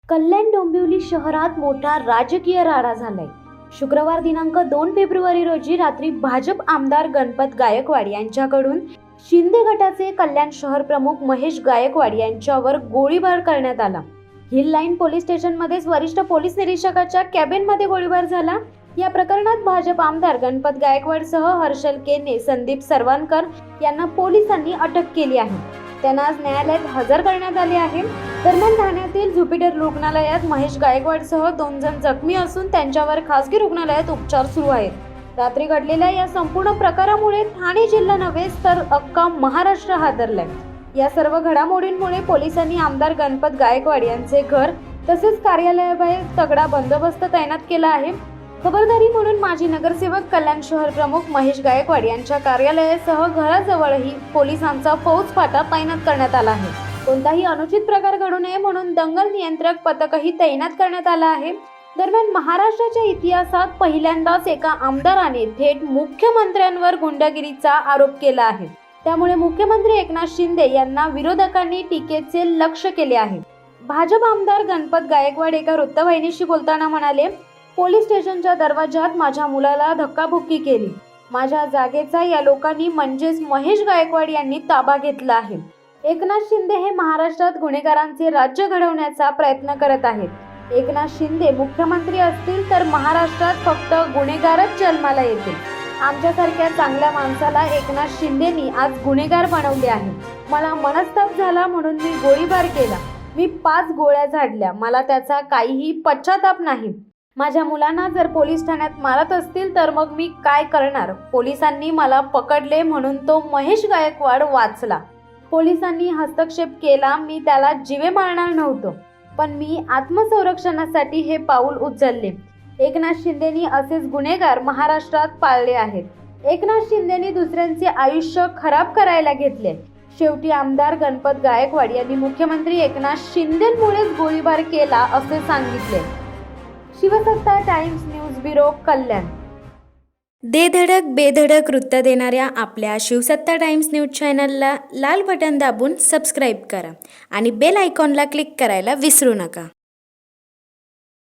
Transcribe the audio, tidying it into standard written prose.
कल्याण डोंबिवली शहरात मोठा राजकीय राडा झालाय। शुक्रवार दिनांक 2 फेब्रुवारी रोजी रात्री भाजप आमदार गणपत गायकवाड यांच्याकडून शिंदे गटाचे कल्याण शहर प्रमुख महेश गायकवाड यांच्यावर गोळीबार करण्यात आला। हिल लाईन पोलीस स्टेशनमध्ये वरिष्ठ पोलीस निरीक्षकाच्या कॅबिनमध्ये गोळीबार झाला। या प्रकरणात भाजप आमदार गणपत गायकवाडसह हर्षल केने, संदीप सरवानकर यांना पोलिसांनी अटक केली आहे। त्यांना आज न्यायालयात हजर करण्यात आले आहे। दरम्यान ठाण्यातील ज्युपिटर रुग्णालयात महेश गायकवाडसह 2 जण जखमी असून त्यांच्यावर खासगी रुग्णालयात उपचार सुरू आहेत। रात्री घडलेल्या या संपूर्ण प्रकारामुळे ठाणे जिल्हा नव्हे तर अख्खा महाराष्ट्र हादरलाय। या सर्व घडामोडींमुळे पोलिसांनी आमदार गणपत गायकवाड यांचे घर तसेच कार्यालयाबाहेर तगडा बंदोबस्त तैनात केला आहे। खबरदारी म्हणून माजी नगरसेवक कल्याण शहर प्रमुख महेश गायकवाड यांच्या कार्यालयासह घराजवळही पोलिसांचा फौजफाटा तैनात करण्यात आला आहे। कोणताही अनुचित प्रकार घडू नये म्हणून दंगल नियंत्रक पथकही तैनात करण्यात आला आहे। दरम्यान महाराष्ट्राच्या इतिहासात पहिल्यांदाच एका आमदाराने थेट मुख्यमंत्र्यांवर गुंडगिरीचा आरोप केला आहे। त्यामुळे मुख्यमंत्री एकनाथ शिंदे यांना विरोधकांनी टीकेचे लक्ष्य केले आहे। भाजप आमदार गणपत गायकवाड एका वृत्तवाहिनीशी बोलताना म्हणाले, पोलीस स्टेशनच्या दरवाजात माझ्या मुलाला धक्काबुक्की केली। माझ्या जागेचा या लोकांनी म्हणजेच महेश गायकवाड यांनी ताबा घेतला आहे। एकनाथ शिंदे हे महाराष्ट्रात गुन्हेगारांचे राज्य घडवण्याचा प्रयत्न करत आहेत। एकनाथ शिंदे मुख्यमंत्री असतील तर महाराष्ट्रात फक्त गुन्हेगारच जन्माला येतील। आमच्यासारख्या चांगल्या माणसाला एकनाथ शिंदेनी आज गुन्हेगार बनवले आहे। मला मनस्ताप झाला म्हणून मी गोळीबार केला। मी 5 गोळ्या झाडल्या। मला त्याचा काहीही पश्चाताप नाही। माझ्या मुलांना जर पोलीस ठाण्यात मारत असतील तर मग मी काय करणार? पोलिसांनी मला पकडले म्हणून तो महेश गायकवाड वाचला। पोलिसांनी हस्तक्षेप केला, मी त्याला जीवे मारणार नव्हतो, पण मी आत्मसंरक्षणासाठी हे पाऊल उचलले। एकनाथ शिंदेनी असेच गुन्हेगार महाराष्ट्रात पाळले आहेत। एकनाथ शिंदेनी दुसऱ्यांचे आयुष्य खराब करायला घेतले। शेवटी आमदार गणपत गायकवाड यांनी मुख्यमंत्री एकनाथ शिंदेंमुळेच गोळीबार केला असे सांगितले। शिवसत्ता टाइम्स न्यूज ब्युरो, कल्याण। धडक बेधडक वृत्त देणाऱ्या आपल्या शिवसत्ता टाइम्स न्यूज चॅनलला लाल बटन दाबून सबस्क्राईब करा आणि बेल आयकॉनला क्लिक करायला विसरू नका।